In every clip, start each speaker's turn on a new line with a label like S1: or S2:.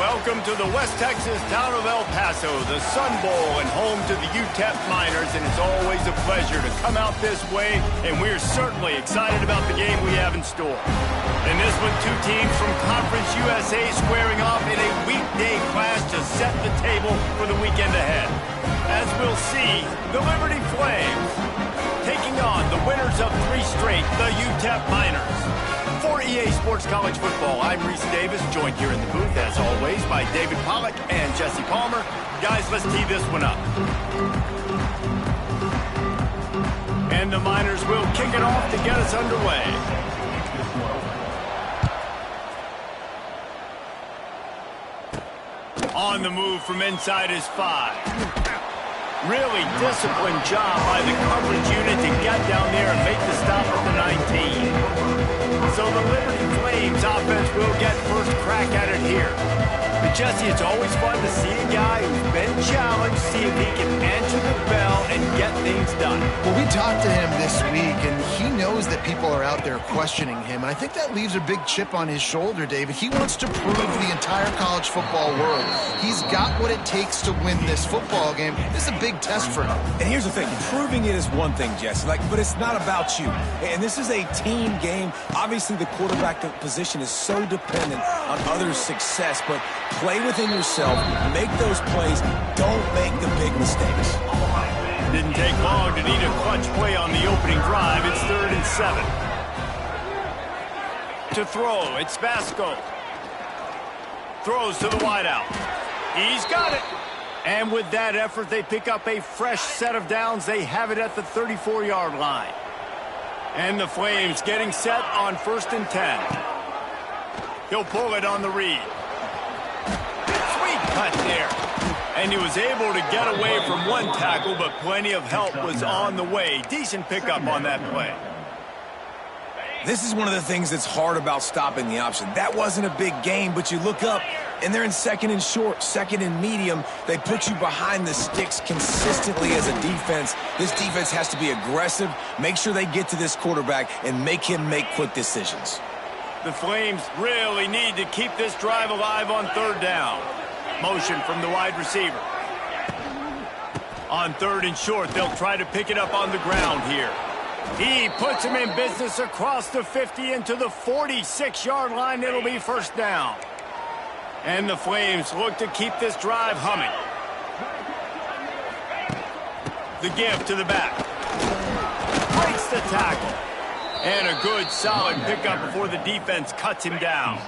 S1: Welcome to the West Texas town of El Paso, the Sun Bowl and home to the UTEP Miners, and it's always a pleasure to come out this way, and we're certainly excited about the game we have in store. In this one, two teams from Conference USA squaring off in a weekday clash to set the table for the weekend ahead. As we'll see, the Liberty Flames taking on the winners of 3 straight, the UTEP Miners. For EA Sports College Football, I'm Reese Davis, joined here in the booth, as always, by David Pollack and Jesse Palmer. Guys, let's tee this one up. And the Miners will kick it off to get us underway. On the move from inside his 5. Really disciplined job by the coverage unit to get down there and make the stop at the 19. So the Liberty Flames offense will get first crack at it here. But Jesse, it's always fun to see a guy who's been challenged, see if he can answer the bell and get things done.
S2: Well, we talked to him this week, and he knows that people are out there questioning him. And I think that leaves a big chip on his shoulder, David. He wants to prove to the entire college football world he's got what it takes to win this football game. This is a big test for him.
S3: And here's the thing. Proving it is one thing, Jesse, but it's not about you. And this is a team game. Obviously, the quarterback position is so dependent on others' success, but play within yourself, make those plays, don't make the big mistakes.
S1: Didn't take long to need a clutch play on the opening drive. It's 3rd and 7. To throw, it's Vasco. Throws to the wideout. He's got it. And with that effort, they pick up a fresh set of downs. They have it at the 34-yard line. And the Flames getting set on 1st and 10. He'll pull it on the read. Sweet cut there. And he was able to get away from one tackle, but plenty of help was on the way. Decent pickup on that play.
S3: This is one of the things that's hard about stopping the option. That wasn't a big game, but you look up, and they're in 2nd and short, 2nd and medium. They put you behind the sticks consistently as a defense. This defense has to be aggressive, make sure they get to this quarterback, and make him make quick decisions.
S1: The Flames really need to keep this drive alive on 3rd down. Motion from the wide receiver. On 3rd and short, they'll try to pick it up on the ground here. He puts him in business across the 50 into the 46-yard line. It'll be 1st down. And the Flames look to keep this drive humming. The give to the back. Breaks the tackle. And a good, solid pickup before the defense cuts him down.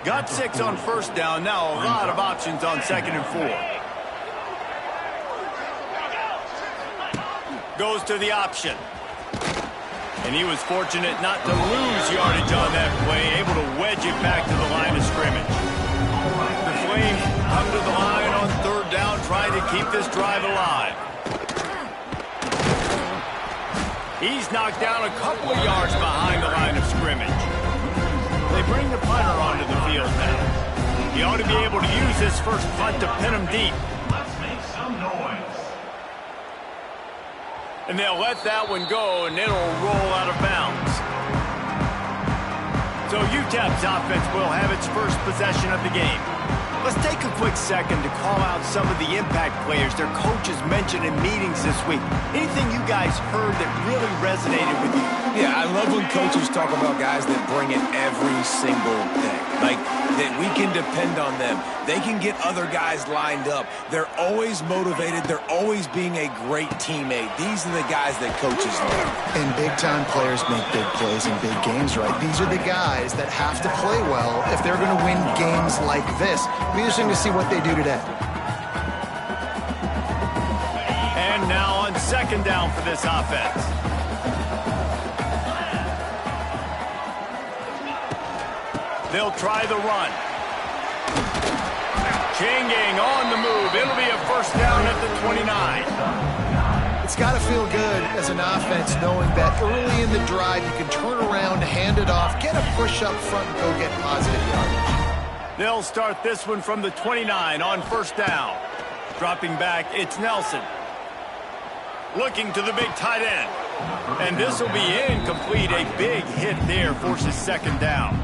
S1: Got 6 on 1st down. Now a lot of options on 2nd and 4. Goes to the option. And he was fortunate not to lose yardage on that play, able to wedge it back to the line of scrimmage. The Flames come to the line on 3rd down, trying to keep this drive alive. He's knocked down a couple of yards behind the line of scrimmage. They bring the punter onto the field now. He ought to be able to use this first punt to pin him deep.
S4: Let's make some noise.
S1: And they'll let that one go, and it'll roll out of bounds. So UTEP's offense will have its first possession of the game. Let's take a quick second to call out some of the impact players their coaches mentioned in meetings this week. Anything you guys heard that really resonated with you?
S3: Yeah, I love when coaches talk about guys that bring it every single day. Like, that we can depend on them. They can get other guys lined up. They're always motivated. They're always being a great teammate. These are the guys that coaches love.
S2: And big-time players make big plays in big games, right? These are the guys that have to play well if they're going to win games like this. It'll be interesting to see what they do today.
S1: And now on 2nd down for this offense. They'll try the run. Changing on the move. It'll be a 1st down at the 29.
S2: It's got to feel good as an offense knowing that early in the drive you can turn around, hand it off, get a push up front, and go get positive yardage.
S1: They'll start this one from the 29 on 1st down. Dropping back, it's Nelson. Looking to the big tight end. And this will be incomplete. A big hit there forces 2nd down.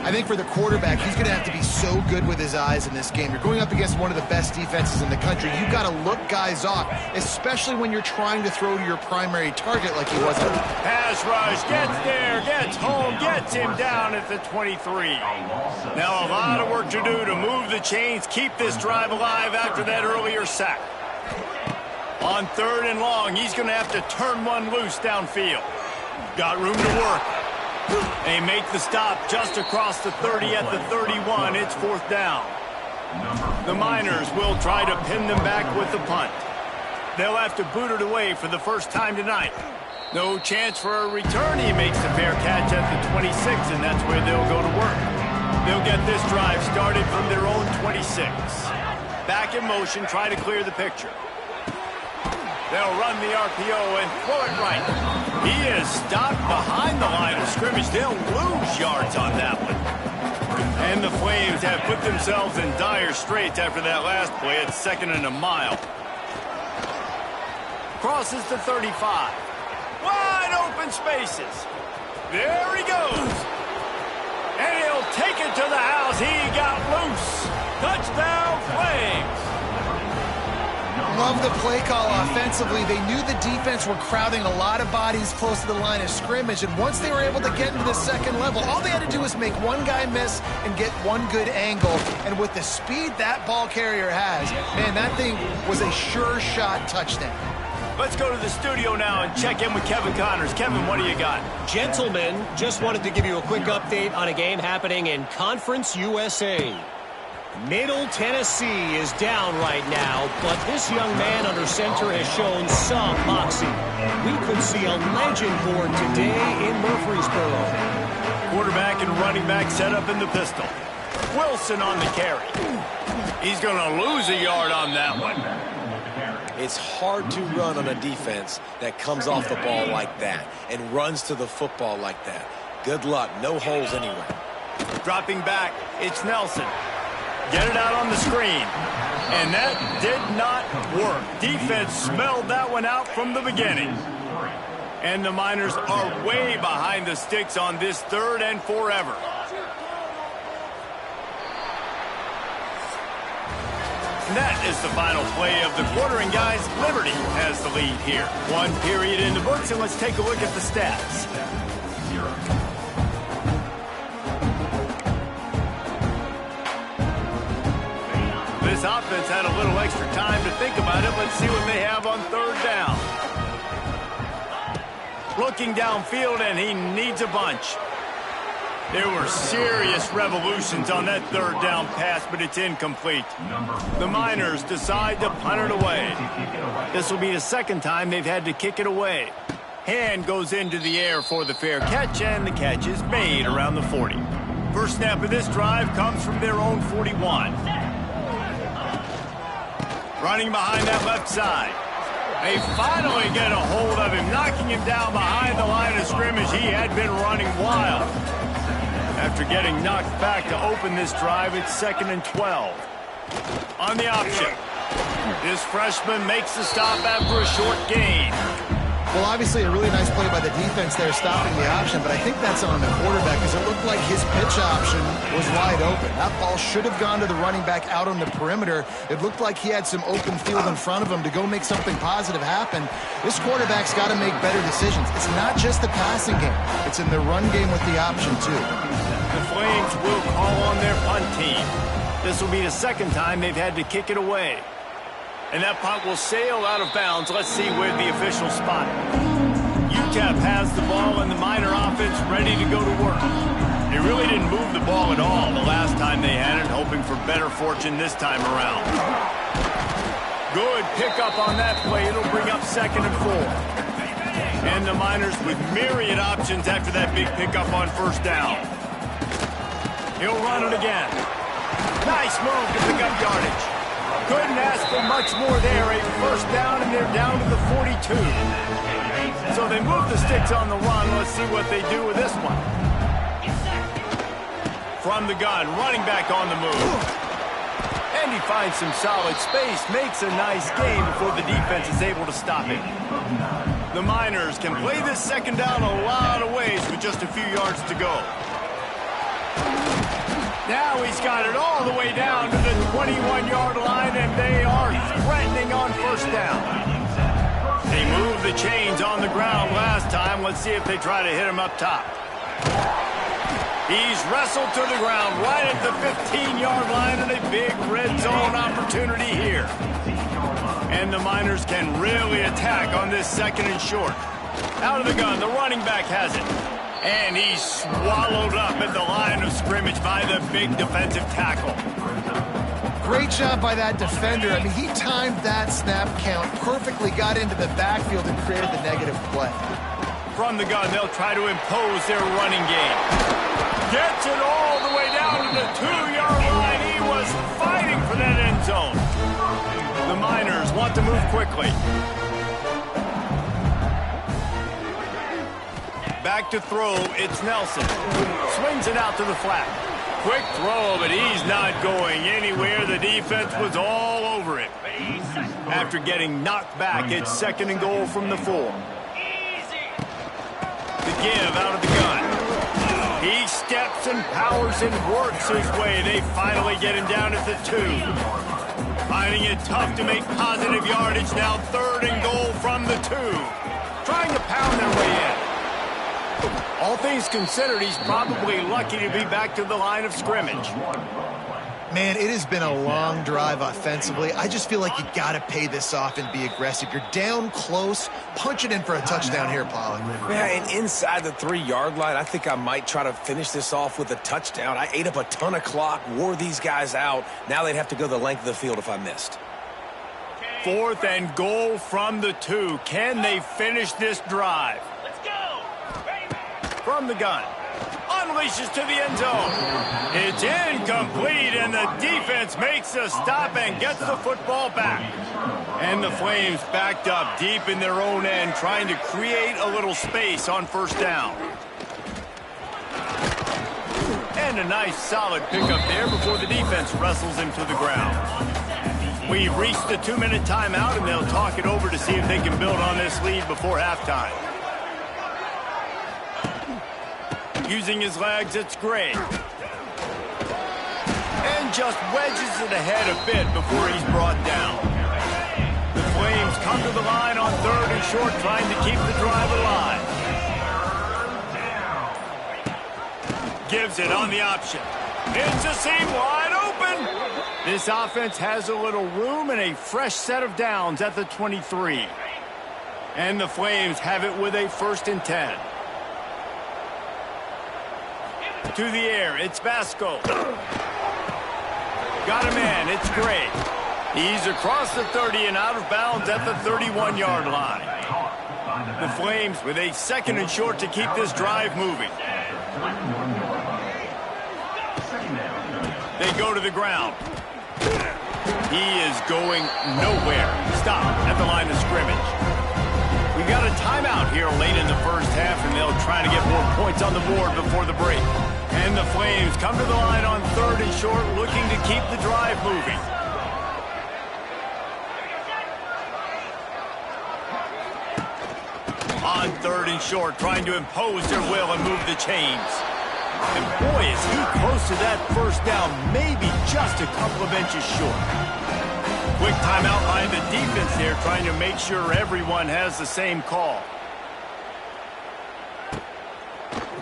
S2: I think for the quarterback, he's going to have to be so good with his eyes in this game. You're going up against one of the best defenses in the country. You've got to look guys off, especially when you're trying to throw to your primary target like he was.
S1: Pass rush, gets there, gets home, gets him down at the 23. Now a lot of work to do to move the chains, keep this drive alive after that earlier sack. On 3rd and long, he's going to have to turn one loose downfield. Got room to work. They make the stop just across the 30 at the 31. It's 4th down. The Miners will try to pin them back with the punt. They'll have to boot it away for the first time tonight. No chance for a return. He makes the fair catch at the 26, and that's where they'll go to work. They'll get this drive started from their own 26. Back in motion, try to clear the picture. They'll run the RPO and throw it right. He is stopped behind the line of scrimmage. They'll lose yards on that one. And the Flames have put themselves in dire straits after that last play. It's 2nd and a mile. Crosses the 35. Wide open spaces. There he goes. And he'll take it to the house. He got loose. Touchdown, Flames.
S2: Love the play call offensively. They knew the defense were crowding a lot of bodies close to the line of scrimmage, and once they were able to get into the 2nd level, all they had to do was make one guy miss and get one good angle. And with the speed that ball carrier has, man, that thing was a sure shot touchdown.
S1: Let's go to the studio now and check in with Kevin Connors. Kevin, what do you got?
S5: Gentlemen, just wanted to give you a quick update on a game happening in Conference USA. Middle Tennessee is down right now, but this young man under center has shown some moxie. We could see a legend born today in Murfreesboro.
S1: Quarterback and running back set up in the pistol. Wilson on the carry. He's going to lose a yard on that one.
S3: It's hard to run on a defense that comes off the ball like that and runs to the football like that. Good luck. No holes anywhere.
S1: Dropping back, it's Nelson. Get it out on the screen. And that did not work. Defense smelled that one out from the beginning. And the Miners are way behind the sticks on this 3rd and forever. And that is the final play of the quarter. And guys, Liberty has the lead here. 1 period in the books, and let's take a look at the stats. This offense had a little extra time to think about it. Let's see what they have on 3rd down. Looking downfield, and he needs a bunch. There were serious revolutions on that 3rd down pass, but it's incomplete. The Miners decide to punt it away. This will be the 2nd time they've had to kick it away. Hand goes into the air for the fair catch, and the catch is made around the 40. First snap of this drive comes from their own 41. Running behind that left side. They finally get a hold of him, knocking him down behind the line of scrimmage. He had been running wild. After getting knocked back to open this drive, it's 2nd and 12. On the option. This freshman makes the stop after a short gain.
S2: Well, obviously a really nice play by the defense there stopping the option, but I think that's on the quarterback because it looked like his pitch option was wide open. That ball should have gone to the running back out on the perimeter. It looked like he had some open field in front of him to go make something positive happen. This quarterback's got to make better decisions. It's not just the passing game. It's in the run game with the option, too.
S1: The Flames will call on their punt team. This will be the 2nd time they've had to kick it away. And that punt will sail out of bounds. Let's see where the official spot it. UTEP has the ball and the Miner offense ready to go to work. They really didn't move the ball at all the last time they had it, hoping for better fortune this time around. Good pickup on that play. It'll bring up 2nd and 4. And the Miners with myriad options after that big pickup on 1st down. He'll run it again. Nice move to pick up yardage. Couldn't ask for much more there. A 1st down, and they're down to the 42. So they move the sticks on the run. Let's see what they do with this one. From the gun, running back on the move. And he finds some solid space, makes a nice game before the defense is able to stop him. The Miners can play this 2nd down a lot of ways with just a few yards to go. Now he's got it all the way down to the 21-yard line, and they are threatening on first down. They moved the chains on the ground last time. Let's see if they try to hit him up top. He's wrestled to the ground right at the 15-yard line, and a big red zone opportunity here. And the Miners can really attack on this second and short. Out of the gun, the running back has it. And he's swallowed up at the line of scrimmage by the big defensive tackle.
S2: Great job by that defender. I mean, he timed that snap count perfectly, got into the backfield and created the negative play.
S1: From the gun, they'll try to impose their running game. Gets it all the way down to the 2-yard line. He was fighting for that end zone. The Miners want to move quickly. Back to throw, it's Nelson. Swings it out to the flat. Quick throw, but he's not going anywhere. The defense was all over it. After getting knocked back, it's second and goal from the 4. The give out of the gun. He steps and powers and works his way. They finally get him down at the 2. Finding it tough to make positive yardage. Now third and goal from the 2. Trying to pound their way in. All things considered, he's probably lucky to be back to the line of scrimmage.
S2: Man, it has been a long drive offensively. I just feel like you got to pay this off and be aggressive. You're down close. Punch it in for a touchdown here, Pollock.
S3: Yeah, and inside the 3-yard line, I think I might try to finish this off with a touchdown. I ate up a ton of clock, wore these guys out. Now they'd have to go the length of the field if I missed.
S1: Fourth and goal from the 2. Can they finish this drive? From the gun, unleashes to the end zone. It's incomplete, and the defense makes a stop and gets the football back. And the Flames backed up deep in their own end, trying to create a little space on first down. And a nice solid pickup there before the defense wrestles him to the ground. We've reached the 2-minute timeout, and they'll talk it over to see if they can build on this lead before halftime. Using his legs, it's Gray. And just wedges it ahead a bit before he's brought down. The Flames come to the line on third and short, trying to keep the drive alive. Gives it on the option. It's a seam wide open. This offense has a little room and a fresh set of downs at the 23. And the Flames have it with a 1st and 10. To the air, it's Vasco. Got a man, it's Gray. He's across the 30 and out of bounds at the 31-yard line. The Flames with a 2nd and short to keep this drive moving. They go to the ground. He is going nowhere. Stop at the line of scrimmage. We've got a timeout here late in the first half, and they'll try to get more points on the board before the break. And the Flames come to the line on 3rd and short, looking to keep the drive moving. On 3rd and short, trying to impose their will and move the chains. And boy, is he close to that first down, maybe just a couple of inches short. Quick timeout by the defense there, trying to make sure everyone has the same call.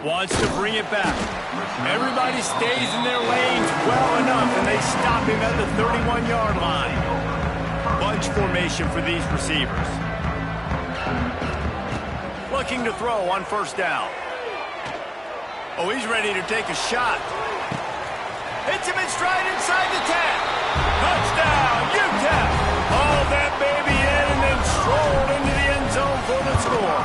S1: Wants to bring it back. Everybody stays in their lanes well enough, and they stop him at the 31-yard line. Bunch formation for these receivers. Looking to throw on first down. Oh, he's ready to take a shot. Hits him in stride inside the 10. Touchdown, UTEP. Hauled that baby in and then strolled into the end zone for the score.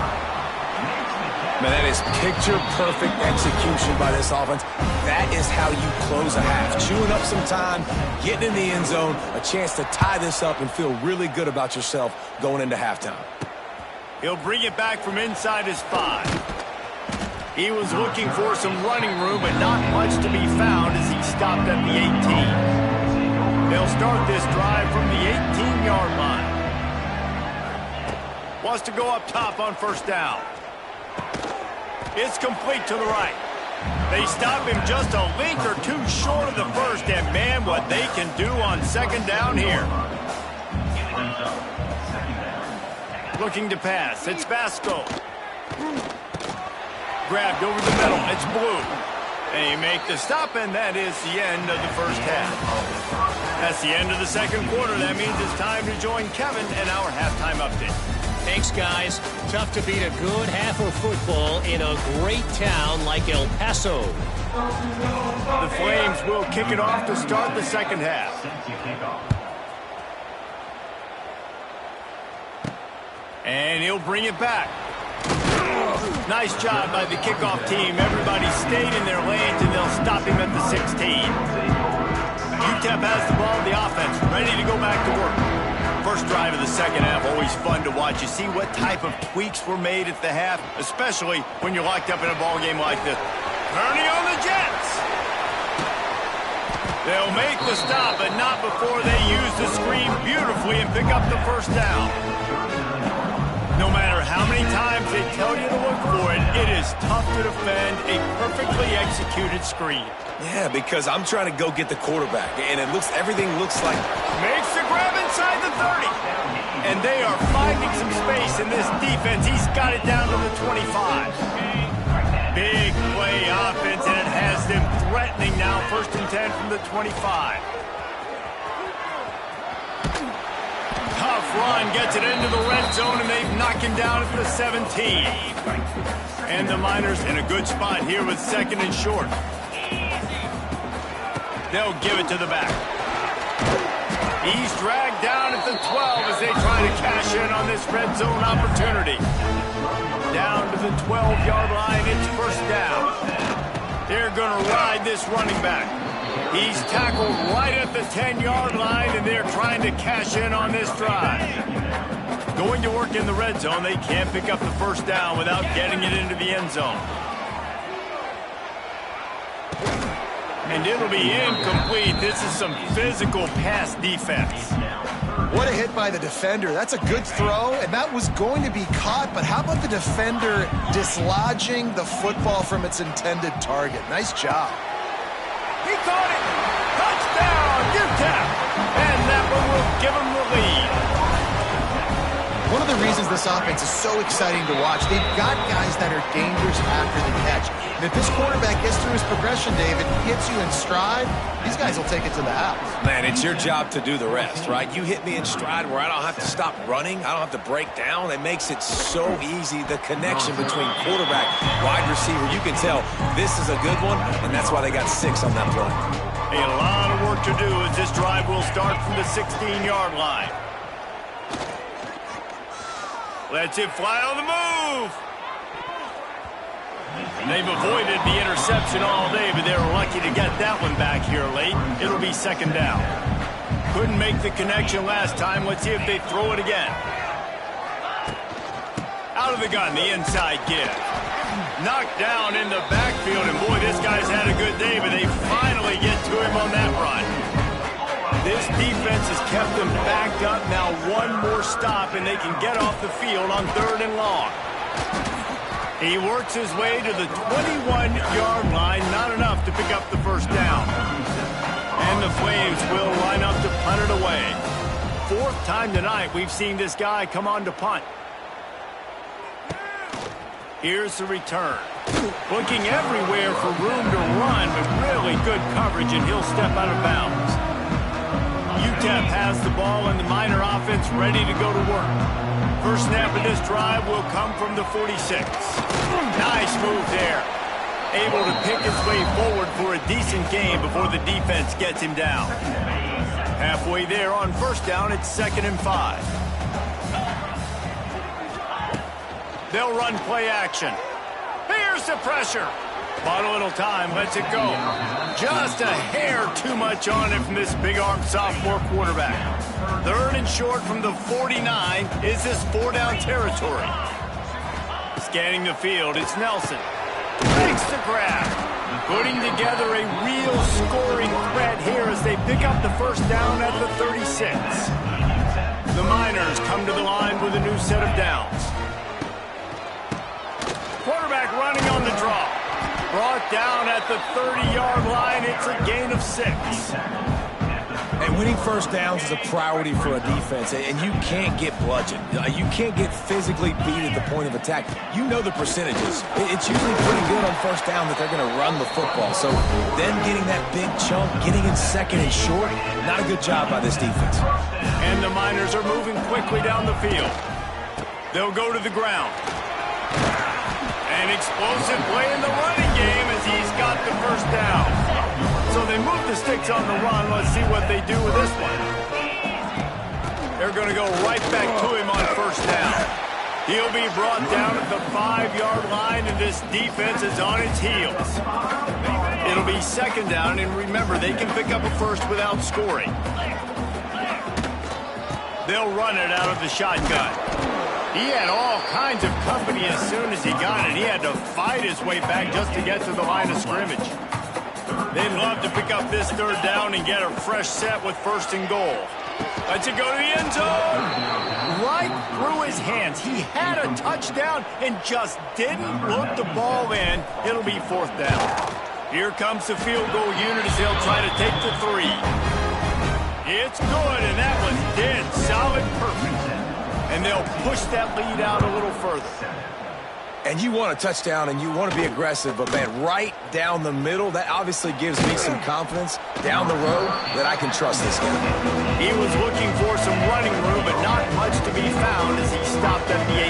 S3: Man, that is picture-perfect execution by this offense. That is how you close a half. Chewing up some time, getting in the end zone, a chance to tie this up and feel really good about yourself going into halftime.
S1: He'll bring it back from inside his 5. He was looking for some running room, but not much to be found as he stopped at the 18. They'll start this drive from the 18-yard line. Wants to go up top on first down. It's complete to the right. They stop him just a length or two short of the first, and man, what they can do on second down here. Looking to pass. It's Vasco. Grabbed over the middle. It's Blue. And you make the stop, and that is the end of the first half. That's the end of the second quarter. That means it's time to join Kevin and our halftime update.
S5: Thanks, guys. Tough to beat a good half of football in a great town like El Paso.
S1: The Flames will kick it off to start the second half. And he'll bring it back. Nice job by the kickoff team. Everybody stayed in their lanes, and they'll stop him at the 16. UTEP has the ball, the offense, ready to go back to work. First drive of the second half, always fun to watch. You see what type of tweaks were made at the half, especially when you're locked up in a ball game like this. Kearney on the Jets. They'll make the stop, but not before they use the screen beautifully and pick up the first down. No matter how many times they tell you to look for it, it is tough to defend a perfectly executed screen.
S3: Yeah, because I'm trying to go get the quarterback, and everything looks like...
S1: Makes the grab inside the 30. And they are finding some space in this defense. He's got it down to the 25. Big play offense, and it has them threatening now. 1st and 10 from the 25. Tough run, gets it into the red zone, and they've knocked him down at the 17. And the Miners in a good spot here with 2nd and short. They'll give it to the back. He's dragged down at the 12 as they try to cash in on this red zone opportunity. Down to the 12-yard line, it's 1st down. They're going to ride this running back. He's tackled right at the 10-yard line, and they're trying to cash in on this drive. Going to work in the red zone, they can't pick up the 1st down without getting it into the end zone. And it'll be incomplete. This is some physical pass defense.
S2: What a hit by the defender. That's a good throw, and that was going to be caught, but how about the defender dislodging the football from its intended target? Nice job.
S1: He caught it. Touchdown, UTEP. And that one will give him the lead.
S2: One of the reasons this offense is so exciting to watch, they've got guys that are dangerous after the catch. And if this quarterback gets through his progression, David, gets you in stride, these guys will take it to the house.
S3: Man, it's your job to do the rest, right? You hit me in stride where I don't have to stop running. I don't have to break down. It makes it so easy. The connection between quarterback, wide receiver, you can tell this is a good one, and that's why they got 6 on that play.
S1: A lot of work to do as this drive will start from the 16-yard line. Lets it fly on the move. They've avoided the interception all day, but they were lucky to get that one back here late. It'll be 2nd down. Couldn't make the connection last time. Let's see if they throw it again. Out of the gun, the inside give. Knocked down in the backfield, and boy, this guy's had a good day, but they finally get to him on that run. This defense has kept them backed up. Now one more stop, and they can get off the field on 3rd and long. He works his way to the 21-yard line. Not enough to pick up the 1st down. And the Flames will line up to punt it away. 4th time tonight we've seen this guy come on to punt. Here's the return. Looking everywhere for room to run, but really good coverage, and he'll step out of bounds. UTEP has the ball, and the Miner offense ready to go to work. First snap of this drive will come from the 46. Nice move there. Able to pick his way forward for a decent gain before the defense gets him down. Halfway there on 1st down, it's 2nd and 5. They'll run play action. Here's the pressure. Bought a little time, lets it go. Just a hair too much on it from this big-armed sophomore quarterback. 3rd and short from the 49. Is this 4-down territory? Scanning the field, it's Nelson. Makes the grab. Putting together a real scoring threat here as they pick up the 1st down at the 36. The Miners come to the line with a new set of downs. Quarterback running on the draw. Brought down at the 30-yard line. It's a gain of 6.
S3: And winning first downs is a priority for a defense, and you can't get bludgeoned. You can't get physically beat at the point of attack. You know the percentages. It's usually pretty good on first down that they're going to run the football. So then getting that big chunk, getting in second and short, not a good job by this defense.
S1: And the Miners are moving quickly down the field. They'll go to the ground. An explosive play in the running game as he's got the first down. So they move the sticks on the run. Let's see what they do with this one. They're going to go right back to him on first down. He'll be brought down at the 5-yard line, and this defense is on its heels. It'll be second down, and remember, they can pick up a first without scoring. They'll run it out of the shotgun. He had all kinds of company as soon as he got it. He had to fight his way back just to get to the line of scrimmage. They'd love to pick up this third down and get a fresh set with first and goal. Let's it go to the end zone. Right through his hands. He had a touchdown and just didn't look the ball in. It'll be fourth down. Here comes the field goal unit as they'll try to take the 3. It's good, and that was dead solid perfect. And they'll push that lead out a little further.
S3: And you want a touchdown, and you want to be aggressive, but, man, right down the middle, that obviously gives me some confidence down the road that I can trust this guy.
S1: He was looking for some running room, but not much to be found as he stopped at the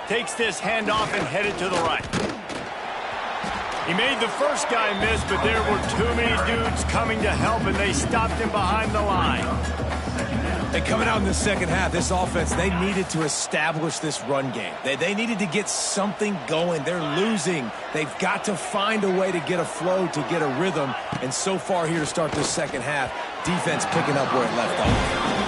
S1: 18. Takes this handoff and headed to the right. He made the first guy miss, but there were too many dudes coming to help, and they stopped him behind the line.
S3: And coming out in the second half, this offense, they needed to establish this run game. They needed to get something going. They're losing. They've got to find a way to get a flow, to get a rhythm. And so far here to start this second half, defense picking up where it left off.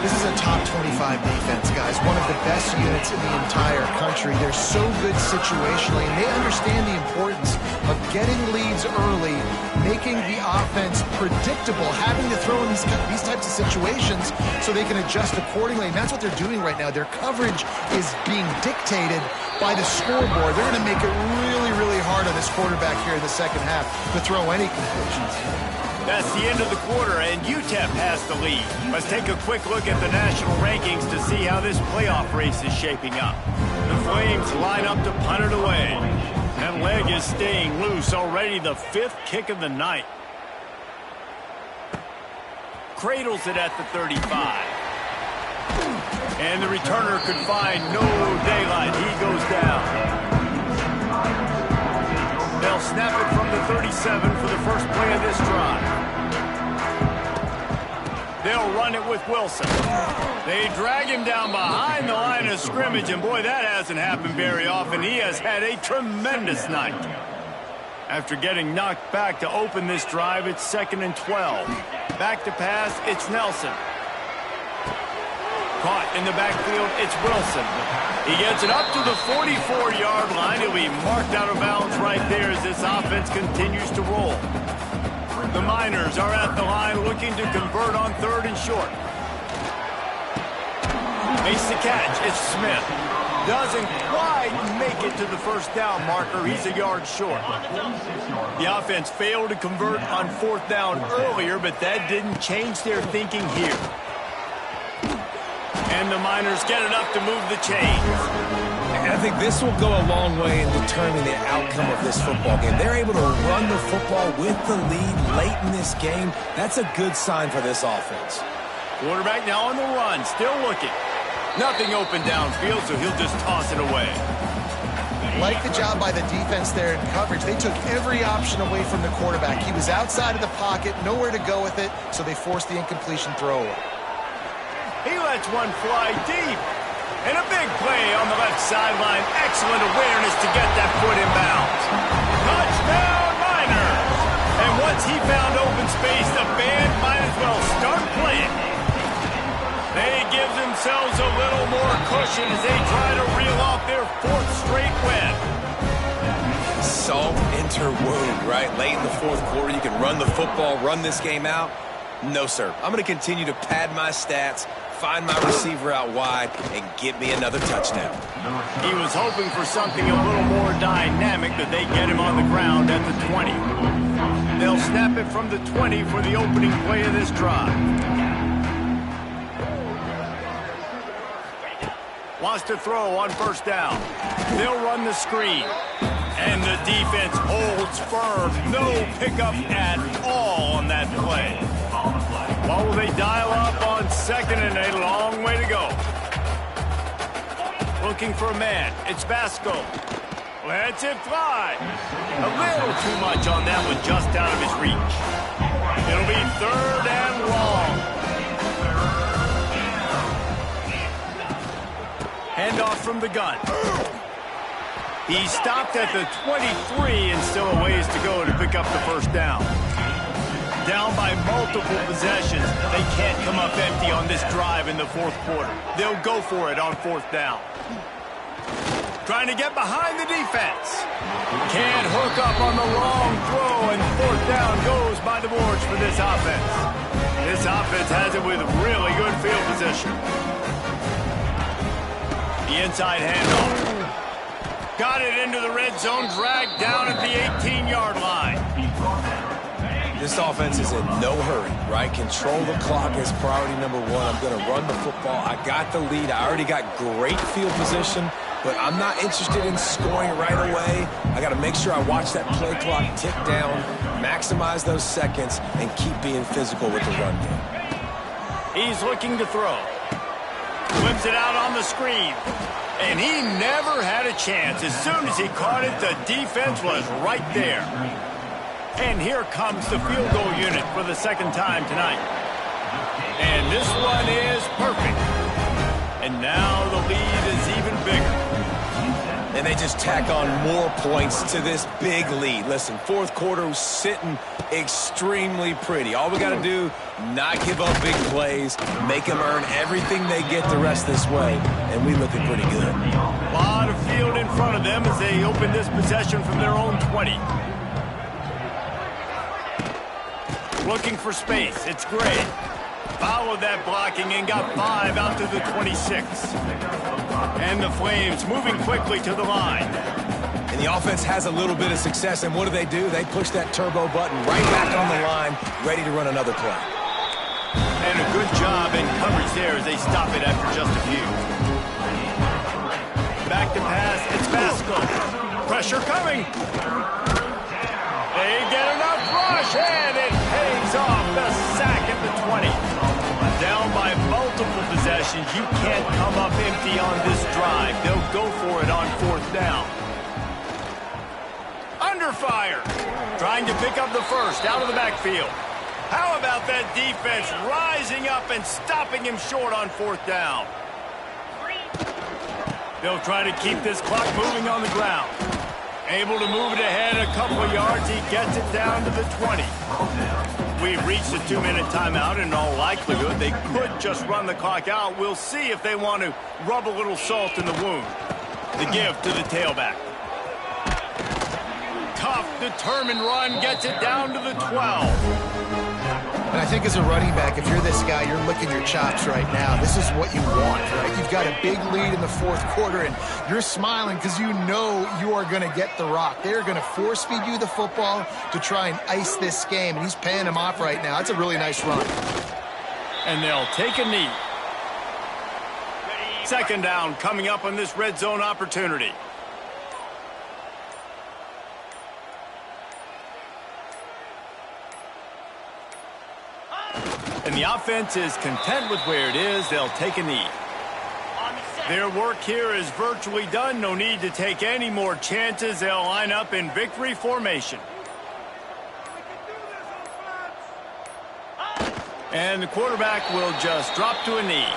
S2: This is a top 25 defense, guys. One of the best units in the entire country. They're so good situationally, and they understand the importance of getting leads early, making the offense predictable, having to throw in these types of situations so they can adjust accordingly. And that's what they're doing right now. Their coverage is being dictated by the scoreboard. They're going to make it really, really hard on this quarterback here in the second half to throw any completions.
S1: That's the end of the quarter, and UTEP has the lead. Let's take a quick look at the national rankings to see how this playoff race is shaping up. The Flames line up to punt it away. That leg is staying loose, already the 5th kick of the night. Cradles it at the 35. And the returner could find no daylight. He goes down. They'll snap it from the 37 for the first play of this drive. They'll run it with Wilson. They drag him down behind the line of scrimmage, and boy, that hasn't happened very often. He has had a tremendous night. After getting knocked back to open this drive, it's 2nd and 12. Back to pass, it's Nelson. Caught in the backfield, it's Wilson. He gets it up to the 44-yard line. He'll be marked out of bounds right there as this offense continues to roll. The Miners are at the line looking to convert on 3rd and short. Makes the catch. It's Smith. Doesn't quite make it to the first down marker. He's a yard short. The offense failed to convert on 4th down earlier, but that didn't change their thinking here. And the Miners get it up to move the chains.
S3: And I think this will go a long way in determining the outcome of this football game. They're able to run the football with the lead late in this game. That's a good sign for this offense.
S1: Quarterback now on the run, still looking. Nothing open downfield, so he'll just toss it away.
S2: Like the job by the defense there in coverage. They took every option away from the quarterback. He was outside of the pocket, nowhere to go with it, so they forced the incompletion throw away.
S1: He lets one fly deep. And a big play on the left sideline. Excellent awareness to get that foot in bounds. Touchdown, Miners! And once he found open space, the band might as well start playing. They give themselves a little more cushion as they try to reel off their 4th straight win.
S3: Salt interwound, right? Late in the 4th quarter, you can run the football, run this game out. No, sir. I'm going to continue to pad my stats, find my receiver out wide, and get me another touchdown.
S1: He was hoping for something a little more dynamic, but they get him on the ground at the 20. They'll snap it from the 20 for the opening play of this drive. Wants to throw on first down. They'll run the screen. And the defense holds firm. No pickup at all on that play. What will they dial up on second and a long way to go? Looking for a man. It's Vasco. Lets it fly. A little too much on that one, just out of his reach. It'll be third and long. Handoff from the gun. He stopped at the 23 and still a ways to go to pick up the first down. Down by multiple possessions. They can't come up empty on this drive in the fourth quarter. They'll go for it on fourth down. Trying to get behind the defense. Can't hook up on the long throw, and fourth down goes by the boards for this offense. This offense has it with really good field position. The inside handoff. Got it into the red zone, dragged down at the 18-yard line.
S3: This offense is in no hurry, right? Control the clock is priority number one. I'm going to run the football. I got the lead. I already got great field position, but I'm not interested in scoring right away. I got to make sure I watch that play clock tick down, maximize those seconds, and keep being physical with the run game.
S1: He's looking to throw. Whips it out on the screen. And he never had a chance. As soon as he caught it, the defense was right there. And here comes the field goal unit for the second time tonight. And this one is perfect. And now the lead is even bigger.
S3: And they just tack on more points to this big lead. Listen, fourth quarter was sitting extremely pretty. All we got to do, not give up big plays, make them earn everything they get the rest this way, and we looking pretty good.
S1: A lot of field in front of them as they open this possession from their own 20. Looking for space. It's Gray. Followed that blocking and got 5 out to the 26. And the Flames moving quickly to the line.
S3: And the offense has a little bit of success, and what do? They push that turbo button right back on the line, ready to run another play.
S1: And a good job in coverage there as they stop it after just a few. Back to pass, it's Vasco. Pressure coming. They get enough rush, and it pays off the sack at the 20. Down by multiple possessions, you can't come up empty on this drive. They'll go for it on fourth down. Under fire. Trying to pick up the first out of the backfield. How about that defense rising up and stopping him short on fourth down? They'll try to keep this clock moving on the ground. Able to move it ahead a couple of yards. He gets it down to the 20. We've reached the 2-minute timeout. In all likelihood, they could just run the clock out. We'll see if they want to rub a little salt in the wound. The give to the tailback. Tough, determined run, gets it down to the 12.
S2: And I think as a running back, if you're this guy, you're licking your chops right now. This is what you want, right? You've got a big lead in the fourth quarter, and you're smiling because you know you are going to get the rock. They're going to force-feed you the football to try and ice this game, and he's paying him off right now. That's a really nice run.
S1: And they'll take a knee. Second down coming up on this red zone opportunity. And the offense is content with where it is. They'll take a knee. Their work here is virtually done. No need to take any more chances. They'll line up in victory formation. And the quarterback will just drop to a knee.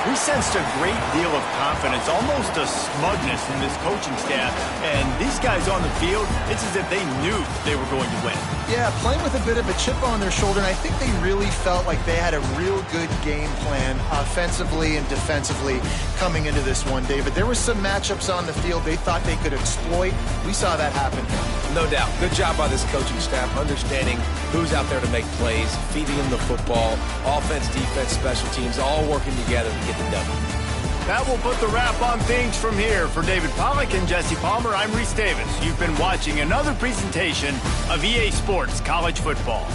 S1: We sensed a great deal of confidence, almost a smugness from this coaching staff. And these guys on the field, it's as if they knew they were going to win.
S2: Yeah, playing with a bit of a chip on their shoulder, and I think they really felt like they had a real good game plan offensively and defensively coming into this one, David. There were some matchups on the field they thought they could exploit. We saw that happen.
S3: No doubt. Good job by this coaching staff understanding Who's out there to make plays, feeding them the football, offense, defense, special teams, all working together to get the W.
S1: That will put the wrap on things from here. For David Pollack and Jesse Palmer, I'm Reese Davis. You've been watching another presentation of EA Sports College Football.